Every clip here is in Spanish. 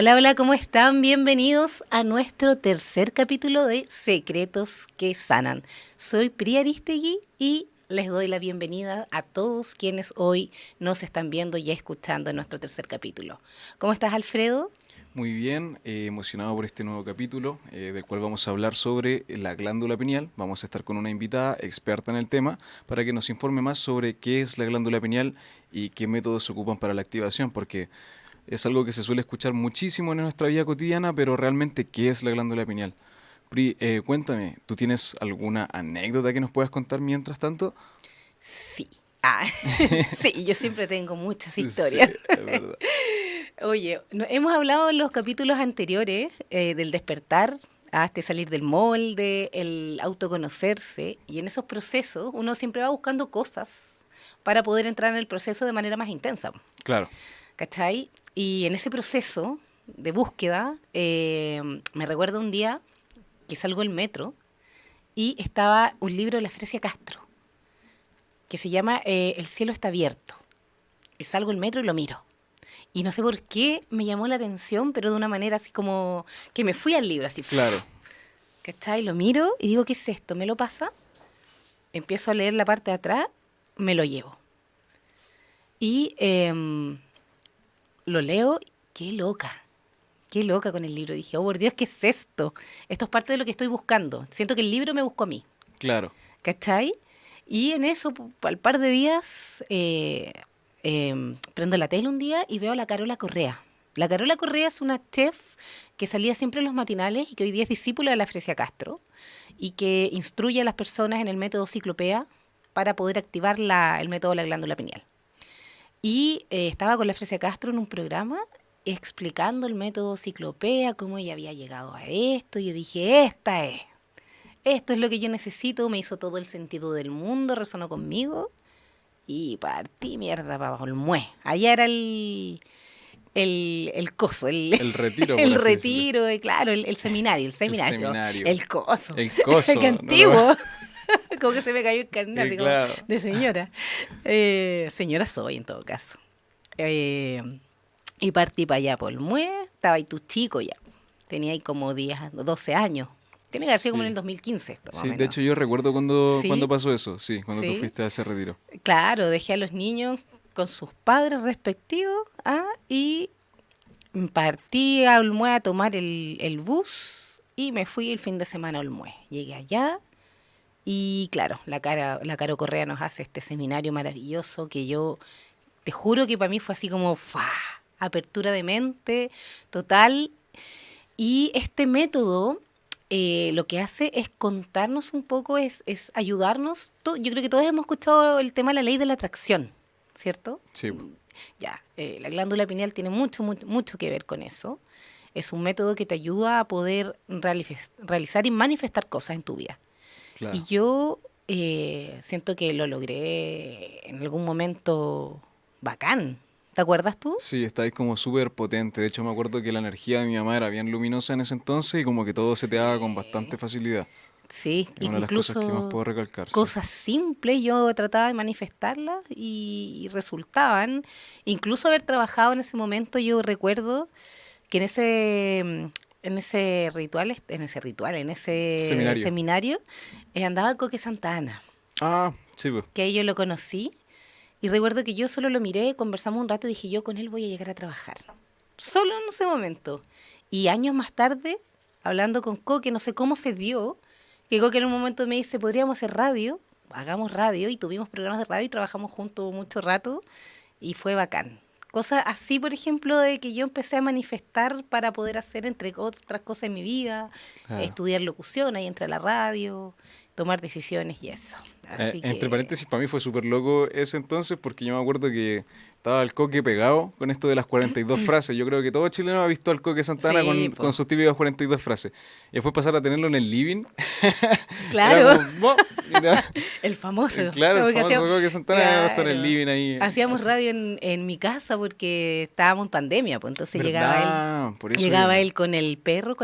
Hola, hola, ¿cómo están? Bienvenidos a nuestro tercer capítulo de Secretos que Sanan. Soy Priya Aristegui y les doy la bienvenida a todos quienes hoy nos están viendo y escuchando en nuestro tercer capítulo. ¿Cómo estás, Alfredo? Muy bien, emocionado por este nuevo capítulo, del cual vamos a hablar sobre la glándula pineal. Vamos a estar con una invitada experta en el tema para que nos informe más sobre qué es la glándula pineal y qué métodos se ocupan para la activación, porque es algo que se suele escuchar muchísimo en nuestra vida cotidiana, pero realmente, ¿qué es la glándula pineal? Pri, cuéntame, ¿tú tienes alguna anécdota que nos puedas contar mientras tanto? Sí. Ah, sí, yo siempre tengo muchas Sí, historias. es verdad. Oye, hemos hablado en los capítulos anteriores del despertar, hasta salir del molde, el autoconocerse, y en esos procesos uno siempre va buscando cosas para poder entrar en el proceso de manera más intensa, Claro, ¿cachai? Y en ese proceso de búsqueda, me recuerdo un día que salgo del metro y estaba un libro de la Fresia Castro que se llama El cielo está abierto. Y salgo del metro y lo miro. Y no sé por qué me llamó la atención, pero de una manera así como que me fui al libro, así, claro. ¿cachai? Lo miro y digo, ¿qué es esto? ¿Me lo pasa? Empiezo a leer la parte de atrás, me lo llevo. Y lo leo, qué loca con el libro. Dije, oh, por Dios, ¿qué es esto? Esto es parte de lo que estoy buscando. Siento que el libro me buscó a mí, Claro. ¿cachai? Y en eso, al par de días, prendo la tele un día y veo a la Carola Correa. La Carola Correa es una chef que salía siempre en los matinales y que hoy día es discípula de la Fresia Castro y que instruye a las personas en el método Ciclopea para poder activar el método de la glándula pineal. Y estaba con la Fresia Castro en un programa explicando el método Ciclopea, cómo ella había llegado a esto. Y yo dije, esto es lo que yo necesito, me hizo todo el sentido del mundo, resonó conmigo y partí mierda para Olmué. Allá era el coso, El retiro, por el así decirlo. retiro, claro, el El seminario, seminario. el coso. El Qué coso, no lo... antiguo. Como que se me cayó el carnet, así como Claro. de señora. Señora soy, en todo caso. Eh, y partí para allá por Olmué, estaba ahí tu chico ya. Tenía ahí como 10, 12 años. Tiene que haber sido como en el Sí. 2015 esto, más o Sí, de menos. hecho yo recuerdo cuando Sí, pasó eso, sí, cuando tú sí. fuiste a ese retiro. Claro, dejé a los niños con sus padres respectivos, y partí a Olmué a tomar el bus y me fui el fin de semana a Olmué. Llegué allá y claro, la Caro Correa nos hace este seminario maravilloso que yo te juro que para mí fue así como ¡fa! Apertura de mente total. Y este método lo que hace es contarnos un poco, es ayudarnos. Yo creo que todos hemos escuchado el tema de la ley de la atracción, ¿cierto? Sí, po, Ya, la glándula pineal tiene mucho, mucho, mucho que ver con eso. Es un método que te ayuda a poder realizar y manifestar cosas en tu vida. Y claro. yo siento que lo logré en algún momento bacán. ¿Te acuerdas tú? Sí, estáis como súper potente. De hecho, me acuerdo que la energía de mi mamá era bien luminosa en ese entonces y como que todo se te daba con Sí. bastante facilidad. Sí, Es una de las cosas que más incluso puedo recalcar, sí. cosas simples yo trataba de manifestarlas y resultaban. Incluso haber trabajado en ese momento, yo recuerdo que en ese Seminario. seminario, andaba el Coque Santa Ana, Ah, sí, pues. que ahí yo lo conocí y recuerdo que yo solo lo miré, conversamos un rato y dije, yo con él voy a llegar a trabajar. Solo en ese momento. Y años más tarde, hablando con Coque, no sé cómo se dio, que Coque en un momento me dice, podríamos hacer radio, hagamos radio, y tuvimos programas de radio y trabajamos juntos mucho rato, y fue bacán. Cosas así, por ejemplo, de que yo empecé a manifestar para poder hacer, entre otras cosas en mi vida, Claro. estudiar locución, ahí entra la radio, tomar decisiones y eso. Así Entre que paréntesis, para mí fue súper loco ese entonces porque yo me acuerdo que estaba el Coque pegado con esto de las 42 frases. Yo creo que todo chileno ha visto al Coque Santana sí, con pues, sus típicas 42 frases. Y después pasar a tenerlo en el living, era claro. como... "Buah", mira, El famoso. claro, el Porque famoso hacíamos, Coque Santana está en el claro, living ahí. hacíamos Así. radio en mi casa porque estábamos en pandemia, pues entonces ¿Verdad? Por eso llegaba era. él con el perro,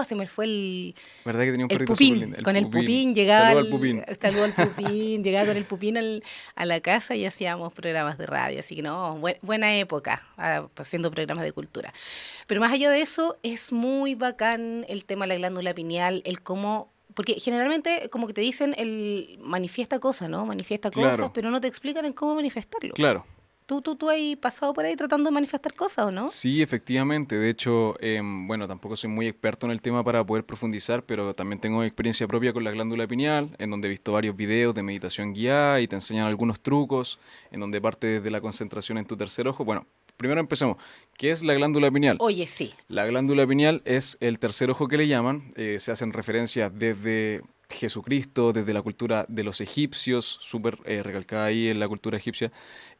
se me fue ¿Verdad que tenía un el perrito súper pupín, lindo? El con el pupín. pupín, Saludo al pupín. saludó al pupín, llegaba con el pupín a la casa y hacíamos programas de radio. así que no, buena época haciendo programas de cultura. Pero más allá de eso, es muy bacán el tema de la glándula pineal, el cómo... Porque generalmente como que te dicen el manifiesta cosas, ¿no? Manifiesta cosas, Claro, pero no te explican en cómo manifestarlo. claro. ¿Tú has pasado por ahí tratando de manifestar cosas o no? Sí, efectivamente. De hecho, bueno, tampoco soy muy experto en el tema para poder profundizar, pero también tengo experiencia propia con la glándula pineal, en donde he visto varios videos de meditación guiada y te enseñan algunos trucos, en donde parte desde la concentración en tu tercer ojo. Bueno, primero empecemos. ¿Qué es la glándula pineal? Oye, sí. La glándula pineal es el tercer ojo que le llaman. Se hacen referencias desde Jesucristo, desde la cultura de los egipcios, súper recalcada ahí en la cultura egipcia,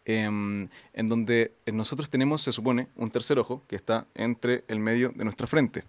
en donde nosotros tenemos, se supone, un tercer ojo que está entre el medio de nuestra frente.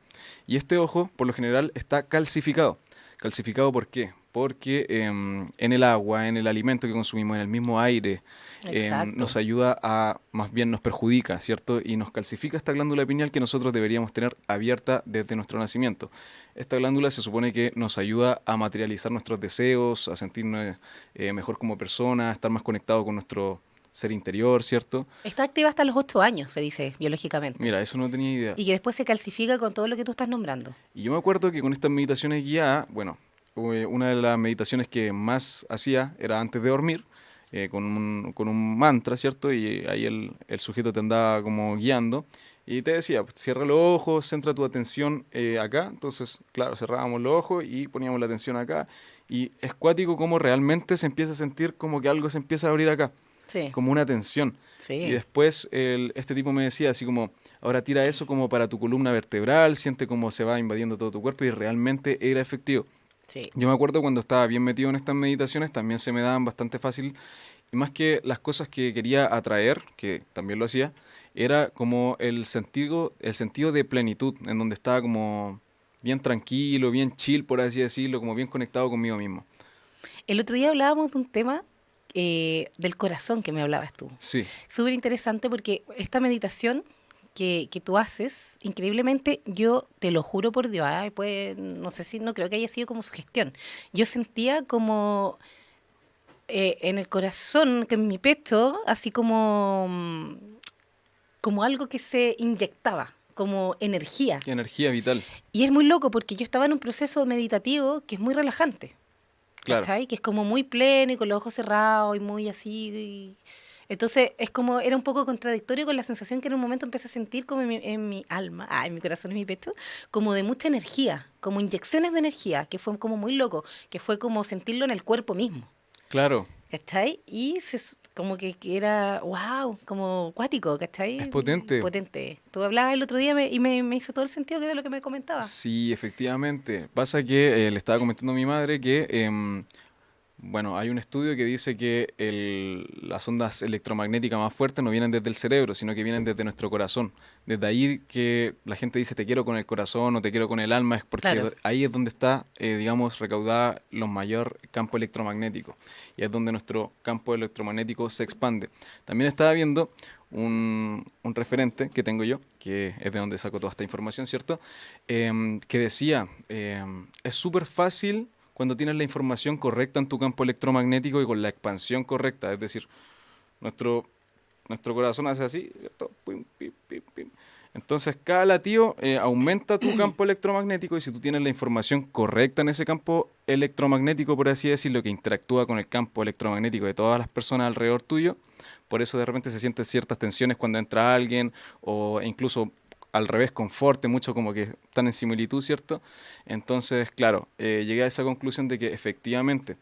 Y este ojo, por lo general, está calcificado. ¿Calcificado por qué? Porque en el agua, en el alimento que consumimos, en el mismo aire, Exacto. nos ayuda a, más bien nos perjudica, ¿cierto? Y nos calcifica esta glándula pineal que nosotros deberíamos tener abierta desde nuestro nacimiento. Esta glándula se supone que nos ayuda a materializar nuestros deseos, a sentirnos mejor como persona, a estar más conectado con nuestro ser interior, ¿cierto? Está activa hasta los 8 años, se dice biológicamente. Mira, eso no tenía idea. Y que después se calcifica con todo lo que tú estás nombrando. Y yo me acuerdo que con estas meditaciones guiadas, bueno, una de las meditaciones que más hacía era antes de dormir, con un mantra, ¿cierto? Y ahí el sujeto te andaba como guiando y te decía, pues, cierra los ojos, centra tu atención acá. Entonces, claro, cerrábamos los ojos y poníamos la atención acá. Y es cuático como realmente se empieza a sentir como que algo se empieza a abrir acá, Sí, como una tensión. Y sí, después este tipo me decía así como, ahora tira eso como para tu columna vertebral, siente cómo se va invadiendo todo tu cuerpo y realmente era efectivo. sí. Yo me acuerdo cuando estaba bien metido en estas meditaciones, también se me daban bastante fácil y más que las cosas que quería atraer, que también lo hacía, era como el sentido de plenitud, en donde estaba como bien tranquilo, bien chill, por así decirlo, como bien conectado conmigo mismo. El otro día hablábamos de un tema del corazón que me hablabas tú. Sí, Súper interesante porque esta meditación que tú haces, increíblemente, yo te lo juro por Dios, pues, no sé si, no creo que haya sido como sugestión. Yo sentía como en el corazón, que en mi pecho, así como, como algo que se inyectaba, como energía. energía vital, Y es muy loco porque yo estaba en un proceso meditativo que es muy relajante. claro. ¿Cachai? Que es como muy pleno y con los ojos cerrados y muy así. Entonces, es como, era un poco contradictorio con la sensación que en un momento empecé a sentir como en mi alma, en mi corazón, en mi pecho, como de mucha energía, como inyecciones de energía, que fue como muy loco, que fue como sentirlo en el cuerpo mismo. Claro, ¿Cachai? Y como que era, wow, como cuático, es ¿cachai? potente. Potente. Tú hablabas el otro día me hizo todo el sentido que de lo que me comentabas. Sí, efectivamente. Pasa que le estaba comentando a mi madre que bueno, hay un estudio que dice que las ondas electromagnéticas más fuertes no vienen desde el cerebro, sino que vienen desde nuestro corazón. Desde ahí que la gente dice te quiero con el corazón o te quiero con el alma, es porque Claro. ahí es donde está, digamos, recaudada lo mayor campo electromagnético. Y es donde nuestro campo electromagnético se expande. También estaba viendo un referente que tengo yo, que es de donde saco toda esta información, ¿cierto? Que decía, es súper fácil cuando tienes la información correcta en tu campo electromagnético y con la expansión correcta. Es decir, nuestro, nuestro corazón hace así, ¿cierto? Pim, pim, pim, pim. Entonces, cada latido aumenta tu campo electromagnético y si tú tienes la información correcta en ese campo electromagnético, por así decirlo, que interactúa con el campo electromagnético de todas las personas alrededor tuyo, por eso de repente se sienten ciertas tensiones cuando entra alguien o incluso al revés, conforte mucho como que están en similitud, ¿cierto? Entonces, claro, llegué a esa conclusión de que efectivamente,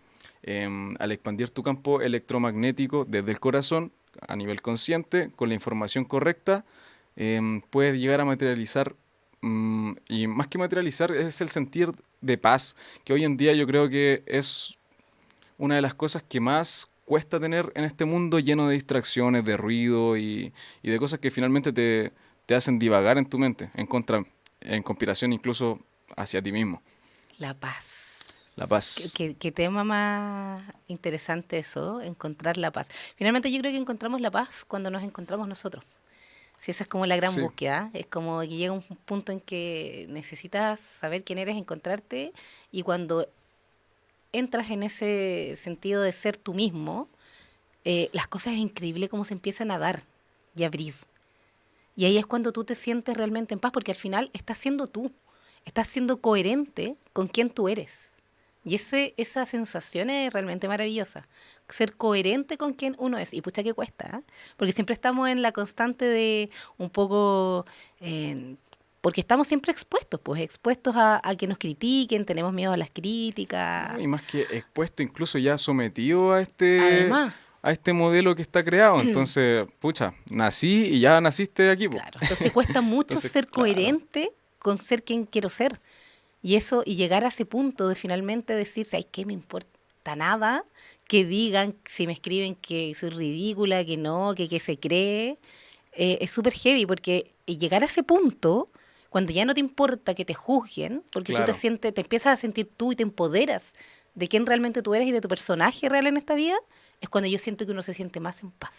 al expandir tu campo electromagnético desde el corazón, a nivel consciente, con la información correcta, puedes llegar a materializar, y más que materializar, es el sentir de paz, que hoy en día yo creo que es una de las cosas que más cuesta tener en este mundo lleno de distracciones, de ruido y de cosas que finalmente te hacen divagar en tu mente, en conspiración incluso hacia ti mismo. La paz. La ¿Qué, paz. qué tema más interesante eso, encontrar la paz? Finalmente yo creo que encontramos la paz cuando nos encontramos nosotros. Si esa es como la gran Sí, búsqueda, es como que llega un punto en que necesitas saber quién eres, encontrarte, y cuando entras en ese sentido de ser tú mismo, las cosas es increíble cómo se empiezan a dar y abrir. Y ahí es cuando tú te sientes realmente en paz, porque al final estás siendo tú, estás siendo coherente con quien tú eres. Y esa sensación es realmente maravillosa. Ser coherente con quien uno es. Y pucha que cuesta, ¿eh? Porque siempre estamos en la constante de un poco... porque estamos siempre expuestos, pues expuestos a que nos critiquen, tenemos miedo a las ¿No? críticas. Y más que expuesto, incluso ya sometido Además, a este modelo que está creado. Entonces, pucha, nací y ya naciste aquí, po. claro, entonces cuesta mucho Entonces, ser claro, coherente con ser quien quiero ser. Y eso, y llegar a ese punto de finalmente decir, ¿sabes qué? Me importa nada que digan, si me escriben que soy ridícula, que no, que se cree. Es súper heavy porque llegar a ese punto, cuando ya no te importa que te juzguen, porque tú claro. te empiezas a sentir tú y te empoderas de quién realmente tú eres y de tu personaje real en esta vida, es cuando yo siento que uno se siente más en paz.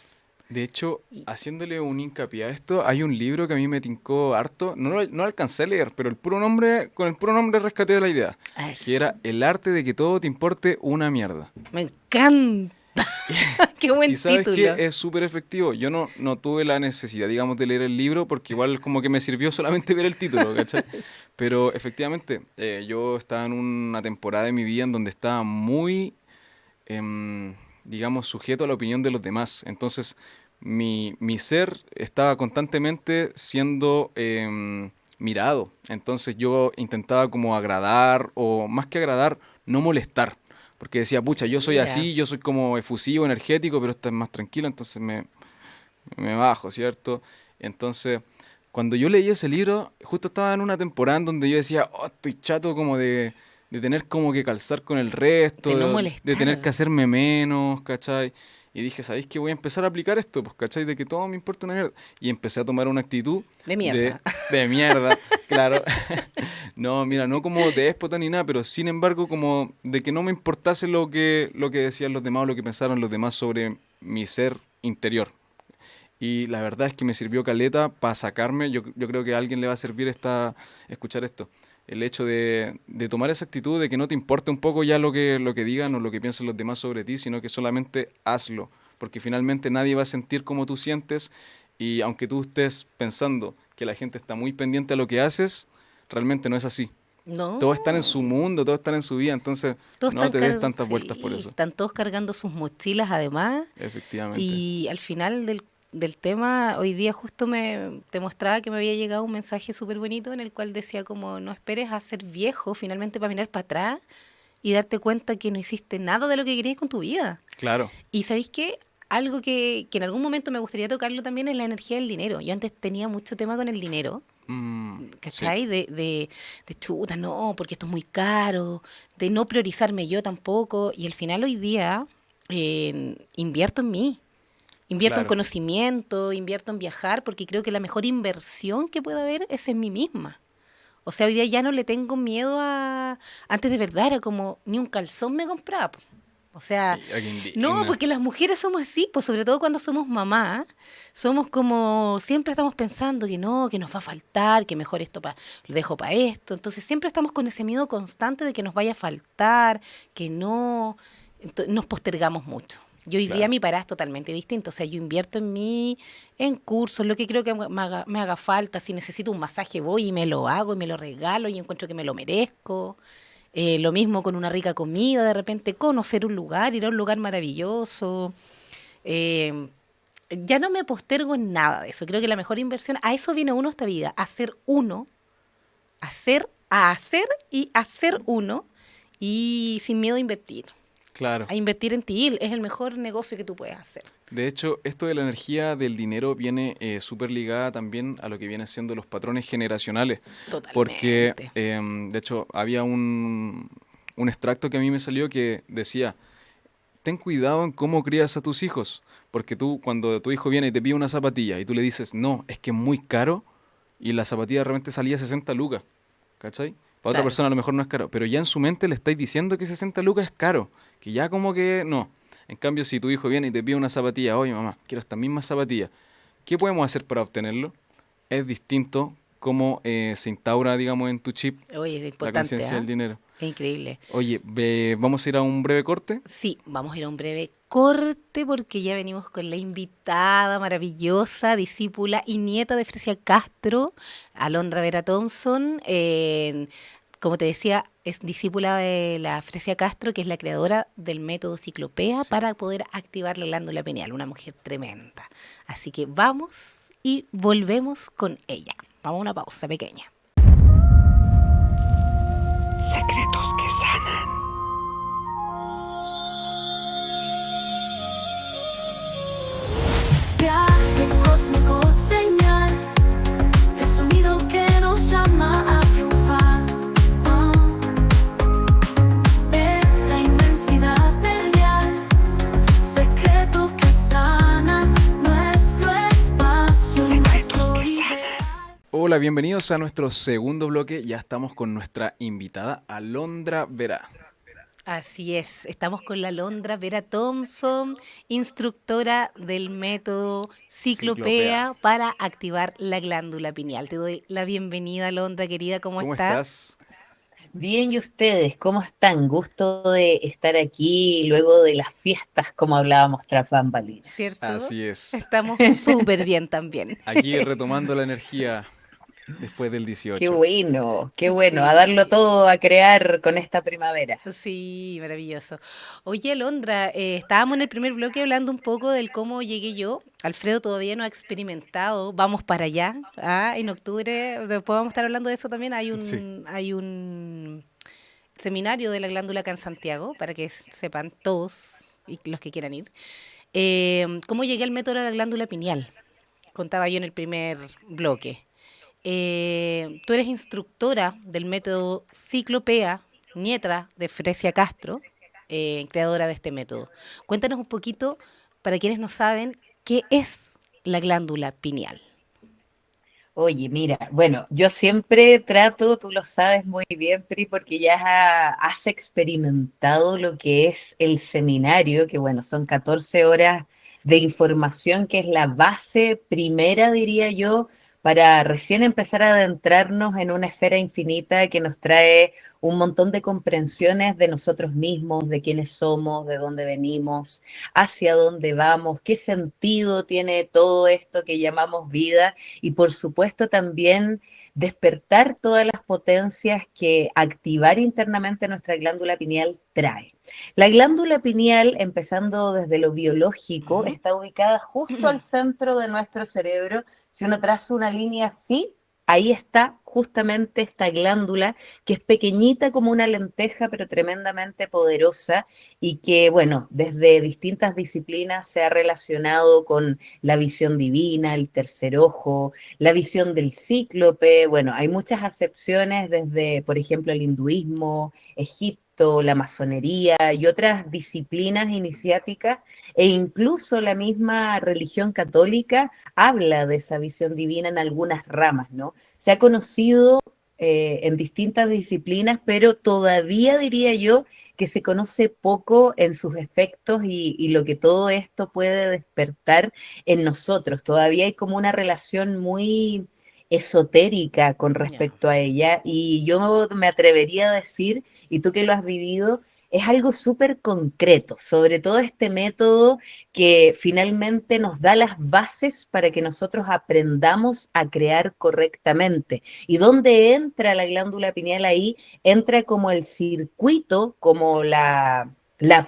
De hecho, Y, haciéndole un hincapié a esto, hay un libro que a mí me tincó harto. No lo alcancé a leer, pero con el puro nombre rescaté la idea. a ver, Que era El arte de que todo te importe una mierda. me encanta. Qué Y buen sabes título. que es súper efectivo. Yo no tuve la necesidad, digamos, de leer el libro porque igual como que me sirvió solamente ver el título, ¿cachai? Pero efectivamente, yo estaba en una temporada de mi vida en donde estaba muy, digamos, sujeto a la opinión de los demás. Entonces, mi ser estaba constantemente siendo mirado. Entonces yo intentaba como agradar, o más que agradar, no molestar. Porque decía, pucha, yo soy Mira, así, yo soy como efusivo, energético, pero esta es más tranquilo, entonces me bajo, ¿cierto? Entonces, cuando yo leí ese libro, justo estaba en una temporada en donde yo decía, oh, estoy chato como de tener como que calzar con el de no resto, de tener que molestar. hacerme menos, ¿cachai? Y dije, ¿sabéis qué? Voy a empezar a aplicar esto, pues, ¿cachai? De que todo me importa una mierda. Y empecé a tomar una actitud De de, mierda. de mierda, claro. No, mira, no como déspota ni nada, pero sin embargo como de que no me importase lo que decían los demás o lo que pensaron los demás sobre mi ser interior. Y la verdad es que me sirvió caleta para sacarme. Yo creo que a alguien le va a servir escuchar esto. El hecho de tomar esa actitud de que no te importe un poco ya lo que digan o lo que piensen los demás sobre ti, sino que solamente hazlo. Porque finalmente nadie va a sentir como tú sientes y aunque tú estés pensando que la gente está muy pendiente a lo que haces, realmente no es así. Todos están en No. su mundo, todos están en su vida, entonces Todos no están te des tantas vueltas por sí, eso. están todos cargando sus mochilas además. Efectivamente. Y al final del tema, hoy día justo te mostraba que me había llegado un mensaje súper bonito en el cual decía como no esperes a ser viejo finalmente para mirar para atrás y darte cuenta que no hiciste nada de lo que querías con tu vida. Claro. Y ¿sabéis qué? Algo que en algún momento me gustaría tocarlo también es la energía del dinero. Yo antes tenía mucho tema con el dinero. Sí, ¿Cachai? De chuta, no, porque esto es muy caro, de no priorizarme yo tampoco. Y al final hoy día invierto en mí, invierto en claro. conocimiento, invierto en viajar, porque creo que la mejor inversión que puede haber es en mí misma. O sea, hoy día ya no le tengo miedo a... Antes de verdad era como ni un calzón me compraba, po. O sea, Mira qué no, indigna. porque las mujeres somos así, pues sobre todo cuando somos mamás, somos como, siempre estamos pensando que no, que nos va a faltar, que mejor esto lo dejo para esto. Entonces siempre estamos con ese miedo constante de que nos vaya a faltar, que no, nos postergamos mucho. Y hoy día Claro. mi parada es totalmente distinto. O sea, yo invierto en mí, en cursos, lo que creo que me haga falta. Si necesito un masaje, voy y me lo hago y me lo regalo y encuentro que me lo merezco. Lo mismo con una rica comida, de repente conocer un lugar, ir a un lugar maravilloso. Eh, ya no me postergo en nada de eso. Creo que la mejor inversión, a eso viene uno esta vida, a ser uno, a hacer y hacer uno y sin miedo Claro. a invertir en ti. Es el mejor negocio que tú puedes hacer. De hecho, esto de la energía del dinero viene súper ligada también a lo que vienen siendo los patrones generacionales. Porque, Totalmente. de hecho, había un extracto que a mí me salió que decía, ten cuidado en cómo crías a tus hijos. Porque tú, cuando tu hijo viene y te pide una zapatilla y tú le dices, no, es que es muy caro, y la zapatilla realmente salía 60 lucas, ¿cachai? Para otra Claro. persona a lo mejor no es caro, pero ya en su mente le estáis diciendo que 60 lucas es caro, que ya como que no. En cambio, si tu hijo viene y te pide una zapatilla, oye mamá, quiero estas mismas zapatillas, ¿qué podemos hacer para obtenerlo? Es distinto cómo se instaura, digamos, en tu chip Oye, es la importante, conciencia del ¿ah? dinero. Es increíble. Oye, vamos a ir a un breve corte. Sí, vamos a ir a un breve corte porque ya venimos con la invitada maravillosa, discípula y nieta de Fresia Castro, Alondra Vera Thompson. Como te decía, es discípula de la Fresia Castro, que es la creadora del método Ciclopea Sí. para poder activar la glándula pineal, una mujer tremenda. Así que vamos y volvemos con ella. Vamos a una pausa pequeña. Secretos que sanan. Viaje cósmico señal, el sonido que nos llama a triunfar. Ver la inmensidad del dial, secreto que sana nuestro espacio. Secretos nuestro que ideal. sanan. Hola, bienvenidos a nuestro segundo bloque. Ya estamos con nuestra invitada, Alondra Vera. Así es, estamos con la Alondra Vera Thompson, instructora del método Ciclopea. Ciclopea para activar la glándula pineal. Te doy la bienvenida, Alondra, querida, ¿cómo ¿Cómo estás? estás? Bien, ¿y ustedes? ¿Cómo están? Gusto de estar aquí luego de las fiestas, como hablábamos tras bambalinas. ¿Cierto? Así es. Estamos súper bien también. Aquí retomando la energía después del Qué 18. bueno, qué bueno. A darlo Sí, todo, a crear con esta primavera. sí, maravilloso. Oye, Alondra, estábamos en el primer bloque hablando un poco del cómo llegué yo. Alfredo todavía no ha experimentado. Vamos para allá. En octubre, después vamos a estar hablando de eso también. Sí. Hay un seminario de la glándula acá en Santiago, para que sepan todos y los que quieran ir. ¿Cómo llegué al método de la glándula pineal? Contaba yo en el primer bloque. Tú eres instructora del método Ciclopea, nieta de Fresia Castro, creadora de este método. Cuéntanos un poquito, para quienes no saben, qué es la glándula pineal. Oye, mira, bueno, yo siempre trato, tú lo sabes muy bien, Pri, porque ya has experimentado lo que es el seminario, que bueno, son 14 horas de información, que es la base primera, diría yo, para recién empezar a adentrarnos en una esfera infinita que nos trae un montón de comprensiones de nosotros mismos, de quiénes somos, de dónde venimos, hacia dónde vamos, qué sentido tiene todo esto que llamamos vida y por supuesto también despertar todas las potencias que activar internamente nuestra glándula pineal trae. La glándula pineal, empezando desde lo biológico, Ujú. está ubicada justo al centro de nuestro cerebro. Si uno traza una línea así, ahí está justamente esta glándula que es pequeñita como una lenteja, pero tremendamente poderosa y que, bueno, desde distintas disciplinas se ha relacionado con la visión divina, el tercer ojo, la visión del cíclope. Bueno, hay muchas acepciones desde, por ejemplo, el hinduismo, Egipto, la masonería y otras disciplinas iniciáticas, e incluso la misma religión católica habla de esa visión divina en algunas ramas, ¿no? Se ha conocido en distintas disciplinas, pero todavía diría yo que se conoce poco en sus efectos y lo que todo esto puede despertar en nosotros. Todavía hay como una relación muy esotérica con Ya. respecto a ella y yo me atrevería a decir, y tú que lo has vivido, es algo súper concreto, sobre todo este método que finalmente nos da las bases para que nosotros aprendamos a crear correctamente. ¿Y dónde entra la glándula pineal ahí? Entra como el circuito, como la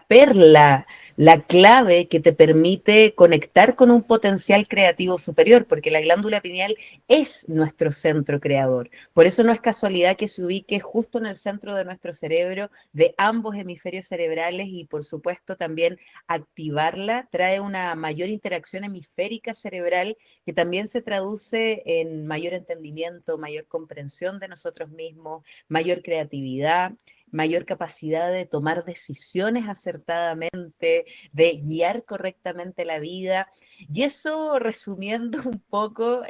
perla, la clave que te permite conectar con un potencial creativo superior, porque la glándula pineal es nuestro centro creador. Por eso no es casualidad que se ubique justo en el centro de nuestro cerebro, de ambos hemisferios cerebrales y por supuesto también activarla trae una mayor interacción hemisférica cerebral que también se traduce en mayor entendimiento, mayor comprensión de nosotros mismos, mayor creatividad, mayor capacidad de tomar decisiones acertadamente, de guiar correctamente la vida. Y eso resumiendo un poco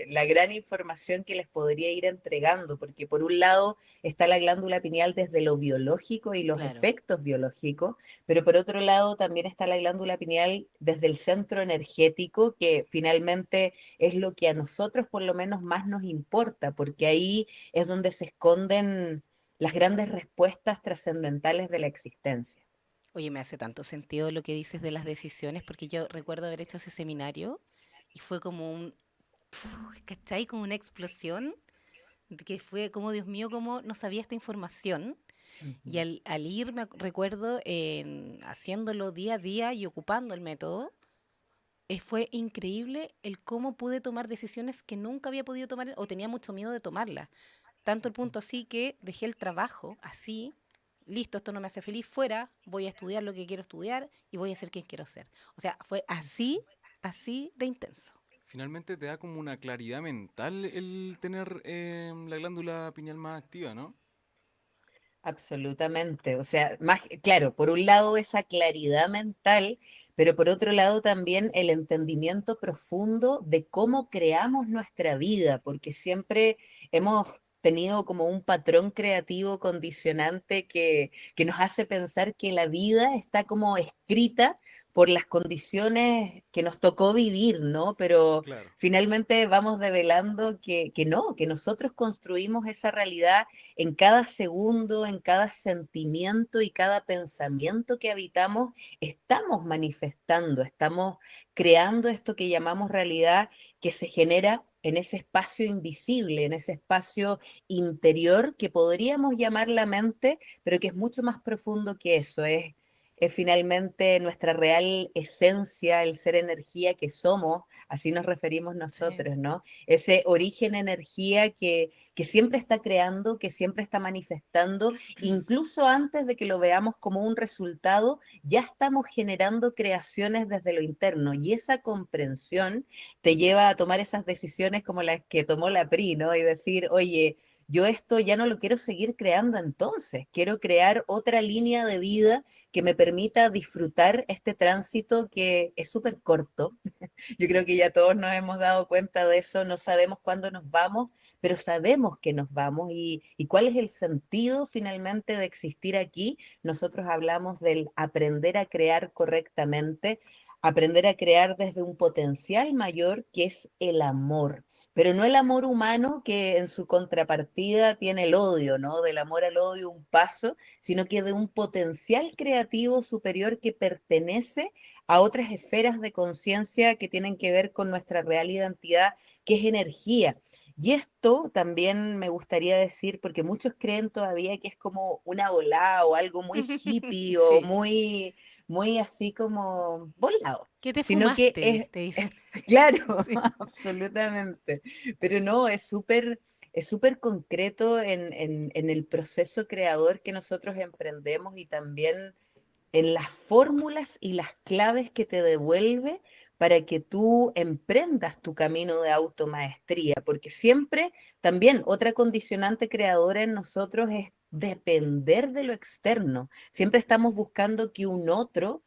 la gran información que les podría ir entregando, porque por un lado está la glándula pineal desde lo biológico y los Claro. efectos biológicos, pero por otro lado también está la glándula pineal desde el centro energético, que finalmente es lo que a nosotros por lo menos más nos importa, porque ahí es donde se esconden las grandes respuestas trascendentales de la existencia. Oye, me hace tanto sentido lo que dices de las decisiones, porque yo recuerdo haber hecho ese seminario y fue como ¿cachai? Como una explosión, de que fue como, Dios mío, cómo no sabía esta información. Y Ujú. al ir, recuerdo, haciéndolo día a día y ocupando el método, fue increíble el cómo pude tomar decisiones que nunca había podido tomar o tenía mucho miedo de tomarlas. Tanto el punto así que dejé el trabajo así, listo, esto no me hace feliz, fuera, voy a estudiar lo que quiero estudiar y voy a ser quien quiero ser. O sea, fue así, así de intenso. Finalmente te da como una claridad mental el tener la glándula pineal más activa, ¿no? Absolutamente. O sea, más, claro, por un lado esa claridad mental, pero por otro lado también el entendimiento profundo de cómo creamos nuestra vida, porque siempre hemos tenido como un patrón creativo condicionante que nos hace pensar que la vida está como escrita por las condiciones que nos tocó vivir, ¿no? Pero Claro. finalmente vamos develando que no, que nosotros construimos esa realidad en cada segundo, en cada sentimiento y cada pensamiento que habitamos, estamos manifestando, estamos creando esto que llamamos realidad, que se genera en ese espacio invisible, en ese espacio interior que podríamos llamar la mente, pero que es mucho más profundo que eso, es finalmente nuestra real esencia, el ser energía que somos, así nos referimos Sí. nosotros, ¿no? Ese origen energía que siempre está creando, que siempre está manifestando, incluso antes de que lo veamos como un resultado, ya estamos generando creaciones desde lo interno y esa comprensión te lleva a tomar esas decisiones como las que tomó la PRI, ¿no? Y decir, oye, yo esto ya no lo quiero seguir creando entonces, quiero crear otra línea de vida que me permita disfrutar este tránsito que es súper corto. Yo creo que ya todos nos hemos dado cuenta de eso, no sabemos cuándo nos vamos, pero sabemos que nos vamos y cuál es el sentido finalmente de existir aquí. Nosotros hablamos del aprender a crear correctamente, aprender a crear desde un potencial mayor que es el amor. Pero no el amor humano que en su contrapartida tiene el odio, ¿no? Del amor al odio un paso, sino que de un potencial creativo superior que pertenece a otras esferas de conciencia que tienen que ver con nuestra real identidad, que es energía. Y esto también me gustaría decir, porque muchos creen todavía que es como una volada o algo muy hippie o Sí. muy así como volado, ¿Qué te sino que fumaste? Te dicen. claro, Sí. absolutamente. Pero no, es súper concreto en el proceso creador que nosotros emprendemos y también en las fórmulas y las claves que te devuelve para que tú emprendas tu camino de automaestría, porque siempre también otra condicionante creadora en nosotros es depender de lo externo. Siempre estamos buscando que un otro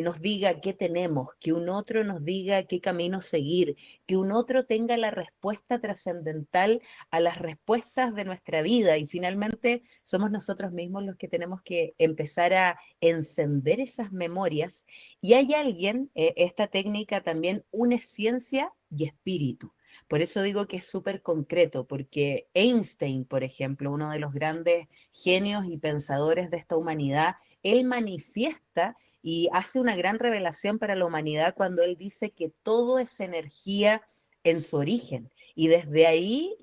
nos diga qué tenemos, que un otro nos diga qué camino seguir, que un otro tenga la respuesta trascendental a las respuestas de nuestra vida y finalmente somos nosotros mismos los que tenemos que empezar a encender esas memorias. Y hay alguien, esta técnica también une ciencia y espíritu. Por eso digo que es súper concreto, porque Einstein, por ejemplo, uno de los grandes genios y pensadores de esta humanidad, él manifiesta y hace una gran revelación para la humanidad cuando él dice que todo es energía en su origen. Y desde ahí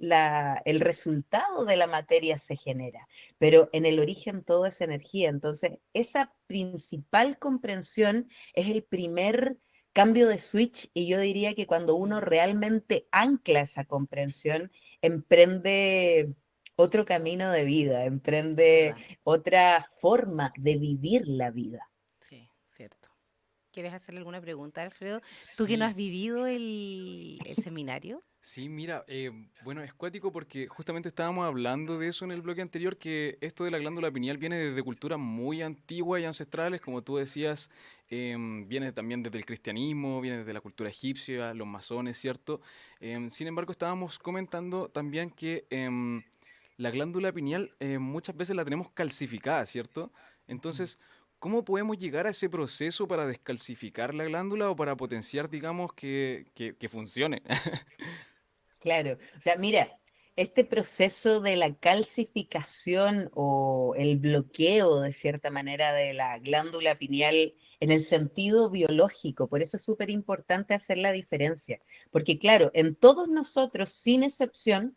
el resultado de la materia se genera, pero en el origen todo es energía. Entonces, esa principal comprensión es el primer cambio de switch y yo diría que cuando uno realmente ancla esa comprensión, emprende otro camino de vida, Es emprende verdad. otra forma de vivir la vida. Sí, cierto. ¿Quieres hacerle alguna pregunta, Alfredo? ¿Tú que no Sí, has vivido el seminario? sí, mira, bueno, es cuático porque justamente estábamos hablando de eso en el bloque anterior, que esto de la glándula pineal viene desde culturas muy antiguas y ancestrales, como tú decías, viene también desde el cristianismo, viene desde la cultura egipcia, los masones, ¿cierto? Sin embargo, estábamos comentando también que la glándula pineal muchas veces la tenemos calcificada, ¿cierto? Entonces, ¿cómo podemos llegar a ese proceso para descalcificar la glándula o para potenciar, digamos, que funcione? Claro, o sea, mira, este proceso de la calcificación o el bloqueo, de cierta manera, de la glándula pineal en el sentido biológico. Por eso es súper importante hacer la diferencia. Porque claro, en todos nosotros, sin excepción,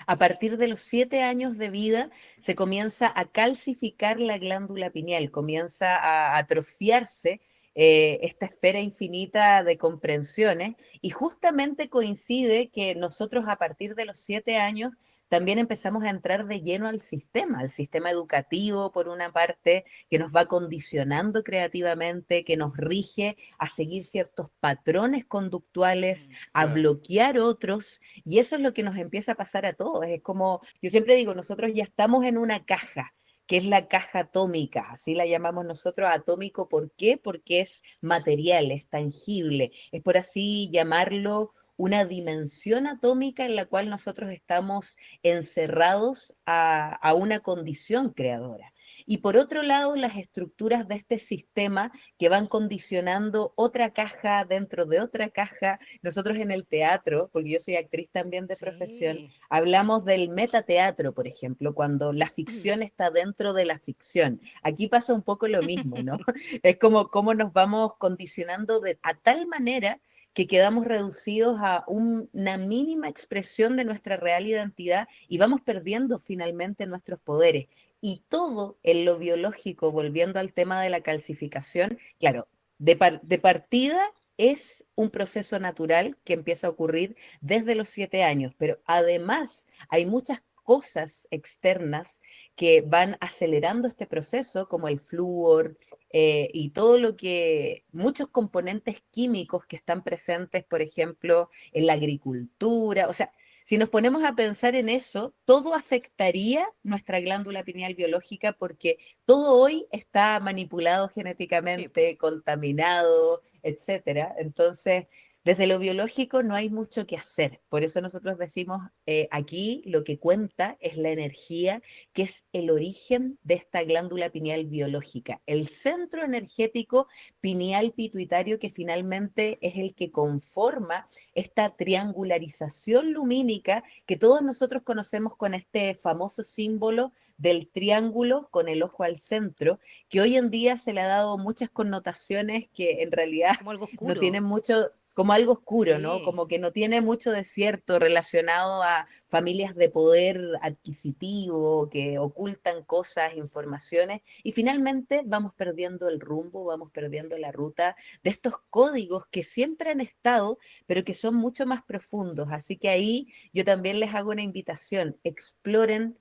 a partir de los 7 años de vida se comienza a calcificar la glándula pineal, comienza a atrofiarse esta esfera infinita de comprensiones y justamente coincide que nosotros a partir de los 7 años también empezamos a entrar de lleno al sistema educativo por una parte, que nos va condicionando creativamente, que nos rige a seguir ciertos patrones conductuales, a Claro. bloquear otros y eso es lo que nos empieza a pasar a todos. Es como, yo siempre digo, nosotros ya estamos en una caja, que es la caja atómica, así la llamamos nosotros atómico. ¿Por qué? Porque es material, es tangible, es por así llamarlo una dimensión atómica en la cual nosotros estamos encerrados a una condición creadora. Y por otro lado, las estructuras de este sistema que van condicionando otra caja dentro de otra caja. Nosotros en el teatro, porque yo soy actriz también de profesión, Sí. hablamos del metateatro, por ejemplo, cuando la ficción está dentro de la ficción. Aquí pasa un poco lo mismo, ¿no? Es como cómo nos vamos condicionando a tal manera que quedamos reducidos a una mínima expresión de nuestra real identidad y vamos perdiendo finalmente nuestros poderes. Y todo en lo biológico, volviendo al tema de la calcificación, claro, de partida es un proceso natural que empieza a ocurrir desde los 7 años, pero además hay muchas cosas externas que van acelerando este proceso, como el flúor y todo lo que, muchos componentes químicos que están presentes, por ejemplo, en la agricultura. O sea, si nos ponemos a pensar en eso, todo afectaría nuestra glándula pineal biológica porque todo hoy está manipulado Sí, po. genéticamente, contaminado, etcétera. Entonces, desde lo biológico no hay mucho que hacer. Por eso nosotros decimos, aquí lo que cuenta es la energía, que es el origen de esta glándula pineal biológica, el centro energético pineal pituitario que finalmente es el que conforma esta triangularización lumínica que todos nosotros conocemos con este famoso símbolo del triángulo con el ojo al centro, que hoy en día se le ha dado muchas connotaciones que en realidad Como algo no oscuro. tienen mucho, como algo oscuro, ¿no? Sí. Como que no tiene mucho de cierto relacionado a familias de poder adquisitivo que ocultan cosas, informaciones, y finalmente vamos perdiendo el rumbo, vamos perdiendo la ruta de estos códigos que siempre han estado, pero que son mucho más profundos. Así que ahí yo también les hago una invitación, exploren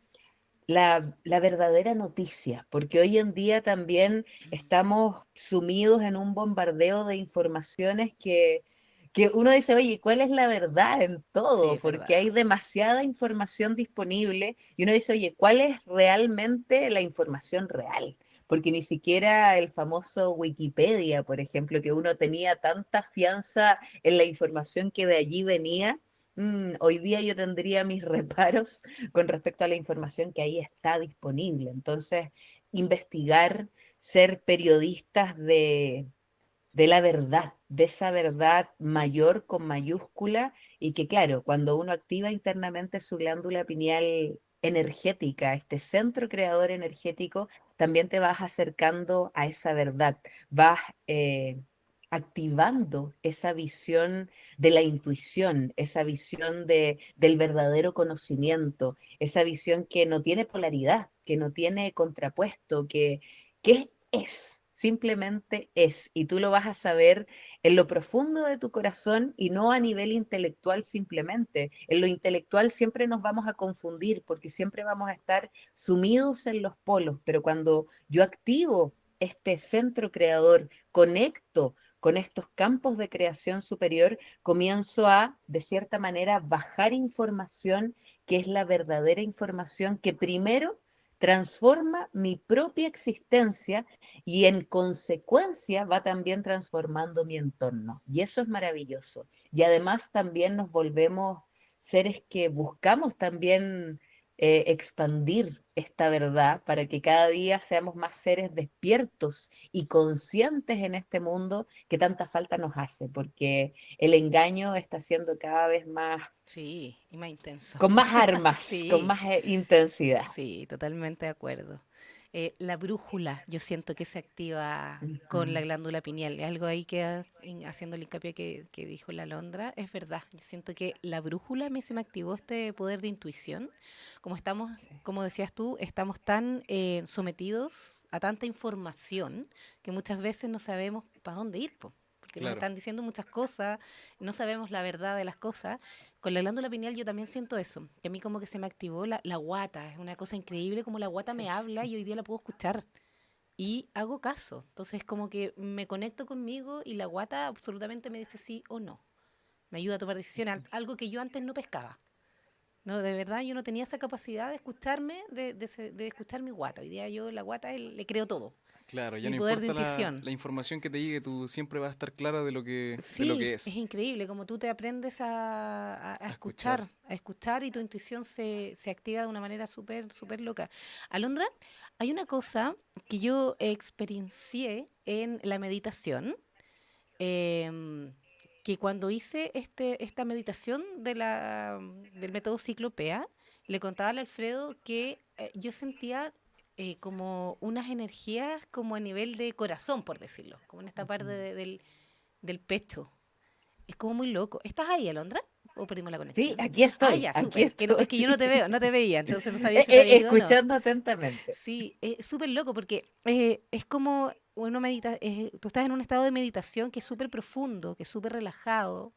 la verdadera noticia, porque hoy en día también estamos sumidos en un bombardeo de informaciones que uno dice, oye, ¿cuál es la verdad en Sí, todo? es Porque verdad. hay demasiada información disponible y uno dice, oye, ¿cuál es realmente la información real? Porque ni siquiera el famoso Wikipedia, por ejemplo, que uno tenía tanta fianza en la información que de allí venía, hoy día yo tendría mis reparos con respecto a la información que ahí está disponible. Entonces, investigar, ser periodistas de la verdad, de esa verdad mayor con mayúscula y que claro, cuando uno activa internamente su glándula pineal energética, este centro creador energético, también te vas acercando a esa verdad, vas activando esa visión de la intuición, esa visión del verdadero conocimiento, esa visión que no tiene polaridad, que no tiene contrapuesto, que simplemente es, y tú lo vas a saber en lo profundo de tu corazón y no a nivel intelectual simplemente. En lo intelectual siempre nos vamos a confundir porque siempre vamos a estar sumidos en los polos, pero cuando yo activo este centro creador, conecto con estos campos de creación superior, comienzo a, de cierta manera, bajar información que es la verdadera información que primero transforma mi propia existencia y en consecuencia va también transformando mi entorno. Y eso es maravilloso. Y además también nos volvemos seres que buscamos también expandir esta verdad para que cada día seamos más seres despiertos y conscientes en este mundo que tanta falta nos hace, porque el engaño está siendo cada vez más, Sí, y más intenso. con más armas, con Sí, más intensidad. sí, totalmente de acuerdo. La brújula, yo siento que se activa con la Ujú. glándula pineal. Algo ahí que, haciendo el hincapié que dijo la Londra, es verdad. Yo siento que la brújula a mí se me activó este poder de intuición. Como estamos, Sí, como decías tú, estamos tan sometidos a tanta información que muchas veces no sabemos para dónde ir, po, porque nos Claro. están diciendo muchas cosas, no sabemos la verdad de las cosas. Con la glándula pineal yo también siento eso, que a mí como que se me activó la guata, es una cosa increíble como la guata me habla sí. y hoy día la puedo escuchar y hago caso. Entonces como que me conecto conmigo y la guata absolutamente me dice sí o no. Me ayuda a tomar decisiones, algo que yo antes no pescaba. No, de verdad yo no tenía esa capacidad de escucharme, de escuchar mi guata. Hoy día yo la guata le creo todo. Claro, ya Mi no poder de importa intuición. la información que te llegue, tú siempre vas a estar clara de lo Sí, que es es. increíble como tú te aprendes A escuchar. a escuchar y tu intuición se activa de una manera súper, súper loca. Alondra, hay una cosa que yo experiencié en la meditación, em, que cuando hice esta meditación del método Ciclopea, le contaba al Alfredo que yo sentía como unas energías como a nivel de corazón, por decirlo, como en esta parte Ujú. del pecho. Es como muy loco. ¿Estás ahí, Alondra? ¿O perdimos la Sí, conexión? aquí Ah, estoy, ya, aquí súper. Que no, es estoy. que yo no te veo, no te veía, entonces no sabía si te había ido o no. Escuchando atentamente. Sí, es súper loco porque es como uno medita, tú estás en un estado de meditación que es súper profundo, que es súper relajado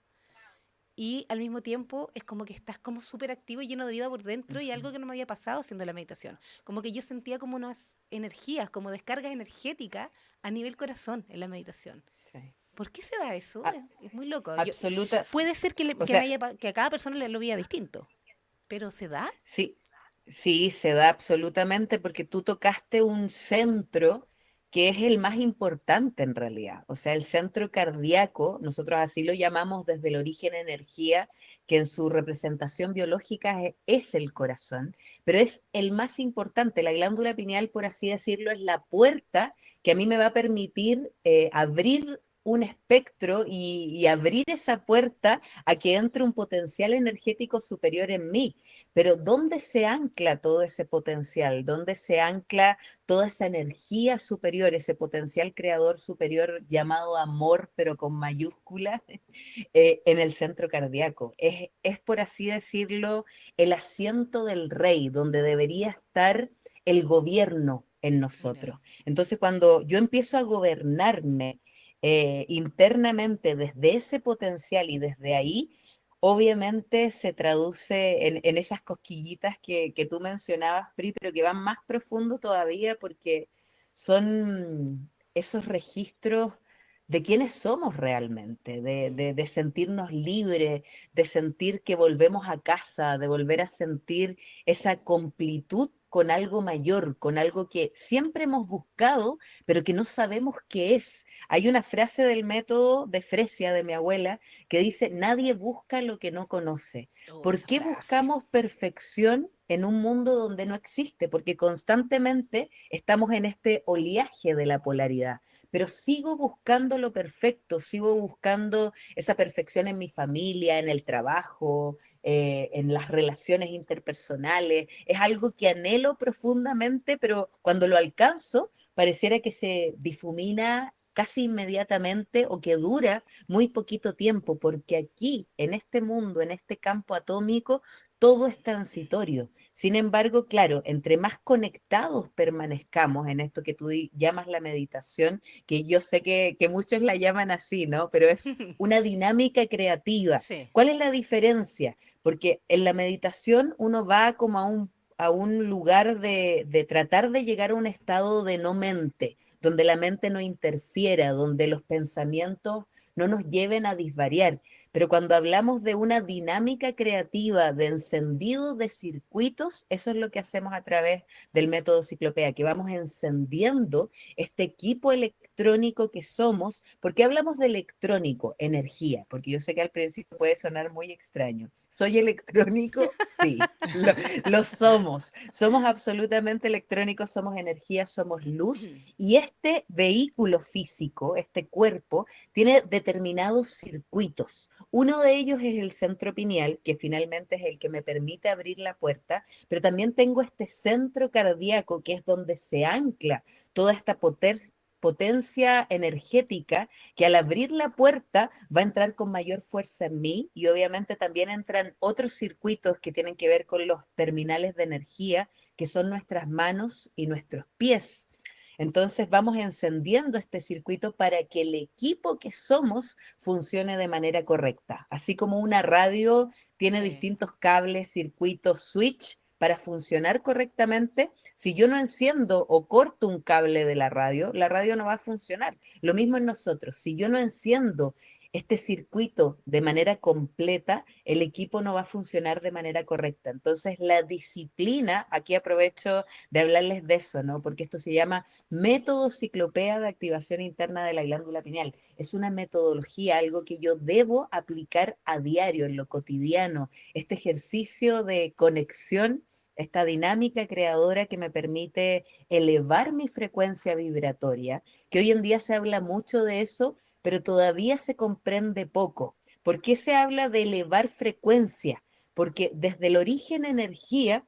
y al mismo tiempo es como que estás como súper activo y lleno de vida por dentro y Ujú. algo que no me había pasado haciendo la meditación. Como que yo sentía como unas energías, como descargas energéticas a nivel corazón en la meditación. Sí. ¿Por qué se da eso? A- Es muy loco. absoluta, Puede ser o que, sea, que a cada persona lo veía distinto, pero ¿se da? sí, sí, se da absolutamente porque tú tocaste un centro que es el más importante en realidad. O sea, el centro cardíaco, nosotros así lo llamamos desde el origen energía, que en su representación biológica es el corazón, pero es el más importante. La glándula pineal, por así decirlo, es la puerta que a mí me va a permitir abrir un espectro y abrir esa puerta a que entre un potencial energético superior en mí. Pero ¿dónde se ancla todo ese potencial? ¿Dónde se ancla toda esa energía superior, ese potencial creador superior llamado amor, pero con mayúsculas, en el centro cardíaco? Es, por así decirlo, el asiento del rey, donde debería estar el gobierno en Mira, nosotros. Entonces, cuando yo empiezo a gobernarme internamente desde ese potencial y desde ahí, obviamente se traduce en esas cosquillitas que tú mencionabas, Pri, pero que van más profundo todavía porque son esos registros de quiénes somos realmente, de sentirnos libres, de sentir que volvemos a casa, de volver a sentir esa completud con algo mayor, con algo que siempre hemos buscado, pero que no sabemos qué es. Hay una frase del método de Fresia, de mi abuela, que dice, nadie busca lo que no conoce. oh, ¿Por esa qué frase. buscamos perfección en un mundo donde no existe? Porque constantemente estamos en este oleaje de la polaridad. Pero sigo buscando lo perfecto, sigo buscando esa perfección en mi familia, en el trabajo, en las relaciones interpersonales. Es algo que anhelo profundamente, pero cuando lo alcanzo, pareciera que se difumina casi inmediatamente o que dura muy poquito tiempo, porque aquí, en este mundo, en este campo atómico, todo es transitorio. Sin embargo, claro, entre más conectados permanezcamos en esto que tú llamas la meditación, que yo sé que muchos la llaman así, ¿no? Pero es una dinámica creativa. Sí, ¿Cuál es la diferencia? Porque en la meditación uno va como a un lugar de tratar de llegar a un estado de no mente, donde la mente no interfiera, donde los pensamientos no nos lleven a disvariar. Pero cuando hablamos de una dinámica creativa, de encendido de circuitos, eso es lo que hacemos a través del método Ciclopea, que vamos encendiendo este equipo electrónico que somos. ¿Por qué hablamos de electrónico? Energía, porque yo sé que al principio puede sonar muy extraño. ¿Soy electrónico? Sí, lo somos. Somos absolutamente electrónicos, somos energía, somos luz. Y este vehículo físico, este cuerpo, tiene determinados circuitos. Uno de ellos es el centro pineal, que finalmente es el que me permite abrir la puerta, pero también tengo este centro cardíaco, que es donde se ancla toda esta potencia energética que al abrir la puerta va a entrar con mayor fuerza en mí y obviamente también entran otros circuitos que tienen que ver con los terminales de energía, que son nuestras manos y nuestros pies. Entonces vamos encendiendo este circuito para que el equipo que somos funcione de manera correcta. Así como una radio tiene Sí. distintos cables, circuitos, switch para funcionar correctamente, si yo no enciendo o corto un cable de la radio no va a funcionar. Lo mismo en nosotros. Si yo no enciendo este circuito de manera completa, el equipo no va a funcionar de manera correcta. Entonces, la disciplina, aquí aprovecho de hablarles de eso, ¿no? Porque esto se llama método ciclopea de activación interna de la glándula pineal. Es una metodología, algo que yo debo aplicar a diario, en lo cotidiano, este ejercicio de conexión, esta dinámica creadora que me permite elevar mi frecuencia vibratoria, que hoy en día se habla mucho de eso, pero todavía se comprende poco. ¿Por qué se habla de elevar frecuencia? Porque desde el origen energía,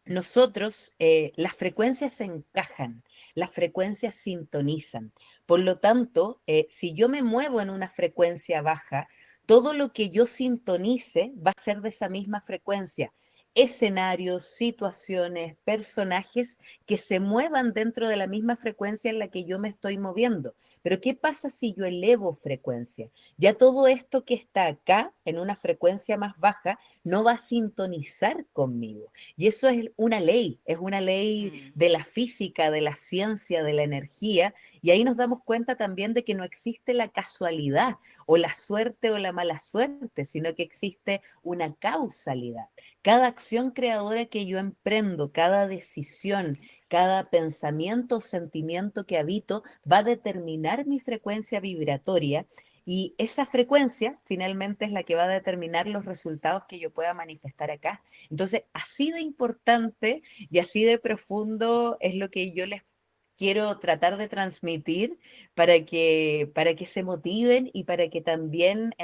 nosotros, las frecuencias se encajan, las frecuencias sintonizan. Por lo tanto, si yo me muevo en una frecuencia baja, todo lo que yo sintonice va a ser de esa misma frecuencia. Escenarios, situaciones, personajes que se muevan dentro de la misma frecuencia en la que yo me estoy moviendo. Pero ¿qué pasa si yo elevo frecuencia? Ya todo esto que está acá en una frecuencia más baja no va a sintonizar conmigo. Y eso es una ley Mm. de la física, de la ciencia, de la energía, y ahí nos damos cuenta también de que no existe la casualidad o la suerte o la mala suerte, sino que existe una causalidad. Cada acción creadora que yo emprendo, cada decisión, cada pensamiento o sentimiento que habito va a determinar mi frecuencia vibratoria y esa frecuencia finalmente es la que va a determinar los resultados que yo pueda manifestar acá. Entonces, así de importante y así de profundo es lo que yo les quiero tratar de transmitir para que se motiven y para que también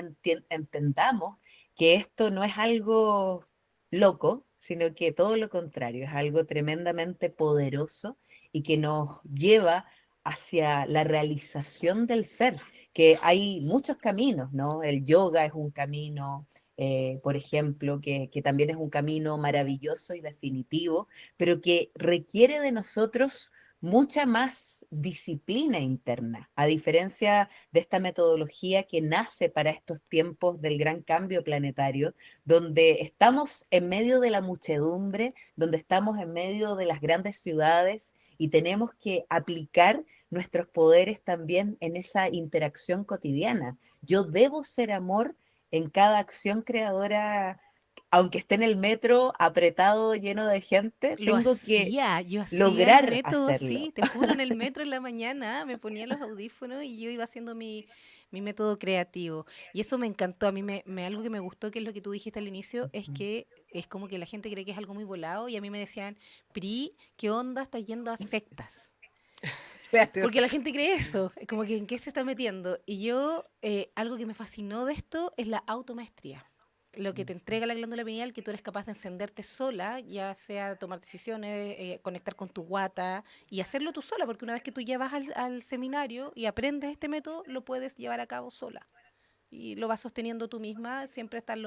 entendamos que esto no es algo loco, sino que todo lo contrario, es algo tremendamente poderoso y que nos lleva hacia la realización del ser, que hay muchos caminos, ¿no? El yoga es un camino, por ejemplo, que también es un camino maravilloso y definitivo, pero que requiere de nosotros mucha más disciplina interna, a diferencia de esta metodología que nace para estos tiempos del gran cambio planetario, donde estamos en medio de la muchedumbre, donde estamos en medio de las grandes ciudades y tenemos que aplicar nuestros poderes también en esa interacción cotidiana. Yo debo ser amor en cada acción creadora, aunque esté en el metro apretado, lleno de gente, tengo que Yo hacía el lograr método hacerlo. así, te juro, en el metro en la mañana me ponía los audífonos y yo iba haciendo mi método creativo. Y eso me encantó, a mí algo que me gustó, que es lo que tú dijiste al inicio, es que es como que la gente cree que es algo muy volado y a mí me decían, Pri, ¿qué onda estás yendo a sectas? Claro. Porque la gente cree eso, como que en qué se está metiendo. Y yo, algo que me fascinó de esto es la automaestría. Lo que te entrega la glándula pineal, que tú eres capaz de encenderte sola, ya sea tomar decisiones, conectar con tu guata y hacerlo tú sola, porque una vez que tú llevas al seminario y aprendes este método, lo puedes llevar a cabo sola. Y lo vas sosteniendo tú misma. Siempre están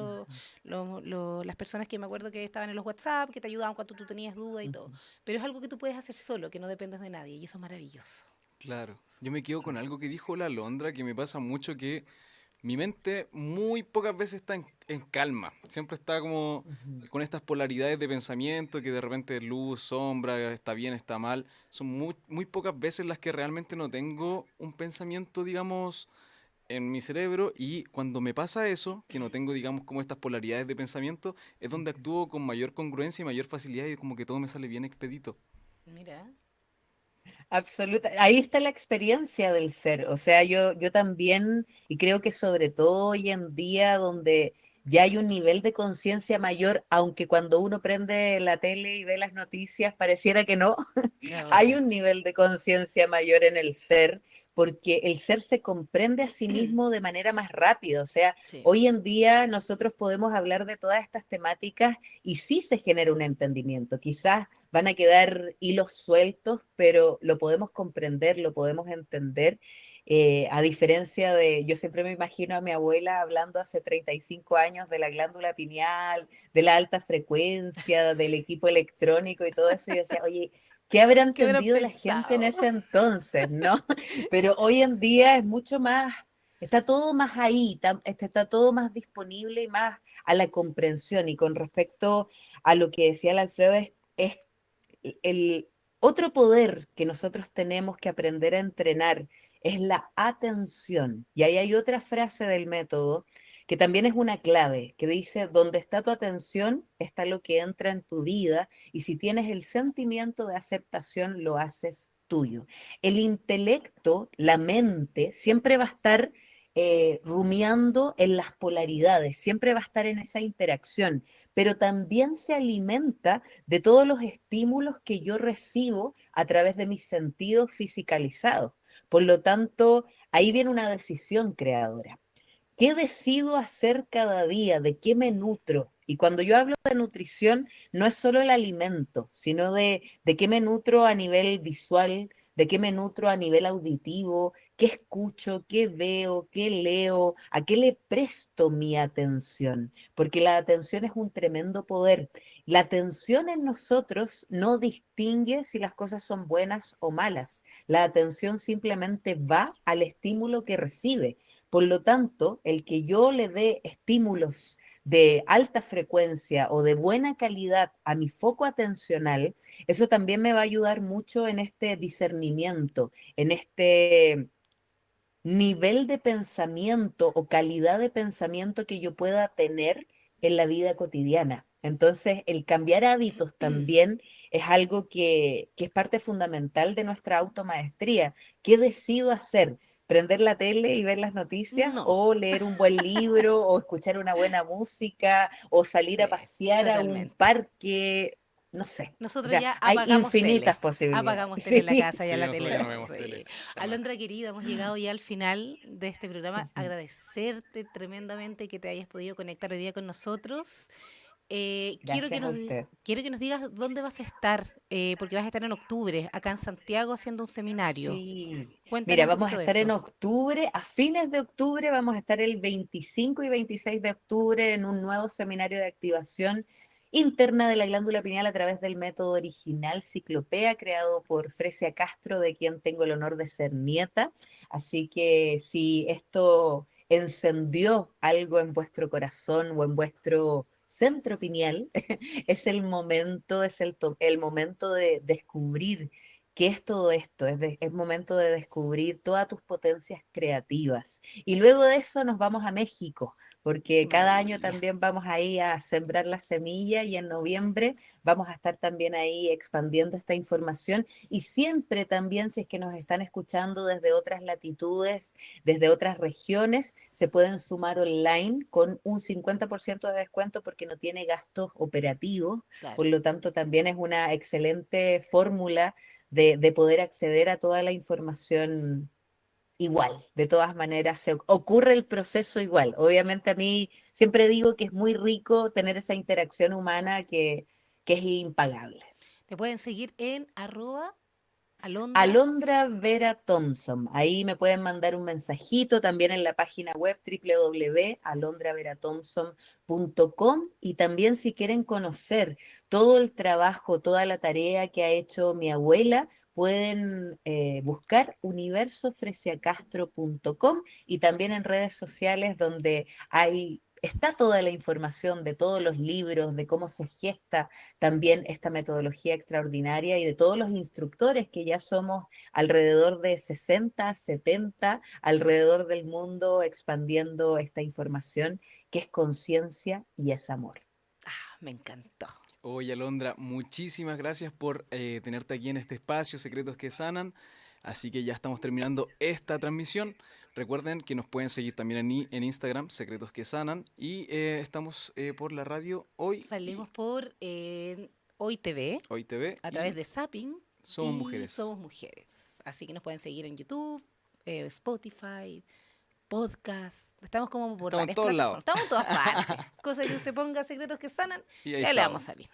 las personas que me acuerdo que estaban en los WhatsApp, que te ayudaban cuando tú tenías dudas y todo. Pero es algo que tú puedes hacer solo, que no dependes de nadie. Y eso es maravilloso. Claro. Yo me quedo con algo que dijo la Londra, que me pasa mucho, que mi mente muy pocas veces está en calma. Siempre está como con estas polaridades de pensamiento, que de repente luz, sombra, está bien, está mal. Son muy pocas veces las que realmente no tengo un pensamiento, digamos, en mi cerebro. Y cuando me pasa eso, que no tengo, digamos, como estas polaridades de pensamiento, es donde actúo con mayor congruencia y mayor facilidad y como que todo me sale bien expedito. Mira. Absoluta. Ahí está la experiencia del ser. O sea, yo también, y creo que sobre todo hoy en día, donde ya hay un nivel de conciencia mayor, aunque cuando uno prende la tele y ve las noticias pareciera que no, hay un nivel de conciencia mayor en el ser, porque el ser se comprende a sí mismo de manera más rápida. O sea, Sí. hoy en día nosotros podemos hablar de todas estas temáticas y sí se genera un entendimiento. Quizás van a quedar hilos sueltos, pero lo podemos comprender, lo podemos entender. A diferencia de, yo siempre me imagino a mi abuela hablando hace 35 años de la glándula pineal, de la alta frecuencia, del equipo electrónico y todo eso, y yo decía, oye, ¿qué habrá ¿Qué habrán entendido la gente en pensado? ese entonces, no? Pero hoy en día es mucho más, está todo más ahí, está todo más disponible y más a la comprensión. Y con respecto a lo que decía el Alfredo, es el otro poder que nosotros tenemos que aprender a entrenar es la atención. Y ahí hay otra frase del método que también es una clave, que dice, donde está tu atención, está lo que entra en tu vida, y si tienes el sentimiento de aceptación, lo haces tuyo. El intelecto, la mente, siempre va a estar rumiando en las polaridades, siempre va a estar en esa interacción, pero también se alimenta de todos los estímulos que yo recibo a través de mis sentidos fisicalizados. Por lo tanto, ahí viene una decisión creadora. ¿Qué decido hacer cada día? ¿De qué me nutro? Y cuando yo hablo de nutrición, no es solo el alimento, sino de qué me nutro a nivel visual, de qué me nutro a nivel auditivo, qué escucho, qué veo, qué leo, a qué le presto mi atención, porque la atención es un tremendo poder. La atención en nosotros no distingue si las cosas son buenas o malas. La atención simplemente va al estímulo que recibe. Por lo tanto, el que yo le dé estímulos de alta frecuencia o de buena calidad a mi foco atencional, eso también me va a ayudar mucho en este discernimiento, en este nivel de pensamiento o calidad de pensamiento que yo pueda tener en la vida cotidiana. Entonces, el cambiar hábitos también es algo que es parte fundamental de nuestra automaestría. ¿Qué decido hacer? ¿Prender la tele y ver las noticias? No, ¿O leer un buen libro? ¿O escuchar una buena música? ¿O salir a sí, pasear a un totalmente. parque? No sé. O Nosotros sea, ya hay apagamos infinitas tele. posibilidades. Apagamos tele en la Sí. casa, ya Sí, la nosotros tele ya no no. vemos tele. Sí. Jamás. Alondra querida, hemos llegado ya al final de este programa. Agradecerte tremendamente que te hayas podido conectar hoy día con nosotros. Gracias a usted. Quiero que nos digas dónde vas a estar, porque vas a estar en octubre, acá en Santiago, haciendo un seminario. Sí, Cuéntanos mira, un vamos a poquito de estar en eso. octubre, a fines de octubre, vamos a estar el 25 y 26 de octubre en un nuevo seminario de activación interna de la glándula pineal a través del método original Ciclopea, creado por Fresia Castro, de quien tengo el honor de ser nieta. Así que si esto encendió algo en vuestro corazón o en vuestro centro pineal, es el momento, el momento de descubrir qué es todo esto. Es momento de descubrir todas tus potencias creativas. Y luego de eso nos vamos a México, porque cada año Maravilla. también vamos ahí a sembrar la semilla y en noviembre vamos a estar también ahí expandiendo esta información. Y siempre también, si es que nos están escuchando desde otras latitudes, desde otras regiones, se pueden sumar online con un 50% de descuento porque no tiene gastos operativos. Claro. Por lo tanto, también es una excelente fórmula de poder acceder a toda la información igual. De todas maneras, se ocurre el proceso igual. Obviamente a mí siempre digo que es muy rico tener esa interacción humana que es impagable. Te pueden seguir en @Alondra. Alondra Vera Thompson. Ahí me pueden mandar un mensajito también en la página web www.alondraverathompson.com, y también si quieren conocer todo el trabajo, toda la tarea que ha hecho mi abuela, pueden buscar universofresiacastro.com, y también en redes sociales donde está toda la información de todos los libros, de cómo se gesta también esta metodología extraordinaria y de todos los instructores que ya somos alrededor de 60, 70, alrededor del mundo expandiendo esta información que es conciencia y es amor. Ah, me encantó. Oye, Alondra, muchísimas gracias por tenerte aquí en este espacio, Secretos que Sanan. Así que ya estamos terminando esta transmisión. Recuerden que nos pueden seguir también en Instagram, Secretos que Sanan, y estamos por la radio hoy. Salimos por Hoy TV, Hoy TV. a través de Zapping. Somos y Mujeres. Somos Mujeres. Así que nos pueden seguir en YouTube, Spotify, podcast. Estamos como por Estamos en varias todos lados. Estamos en todas partes. Cosa que usted ponga Secretos que Sanan, Y ahí ya le estamos. vamos a salir.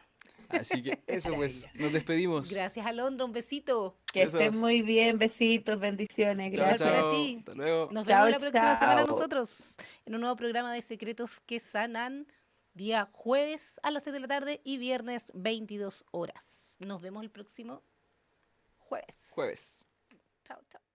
Así que eso pues, nos despedimos. Gracias, Alondra. Un besito. Que Besos. estén muy bien, besitos, bendiciones, Chao, gracias. Gracias chao. a ti. Hasta luego. Nos Chao, vemos la próxima chao. semana nosotros en un nuevo programa de Secretos que Sanan, día jueves a las 7 de la tarde y viernes 22 horas. Nos vemos el próximo jueves. Jueves. Chao, chao.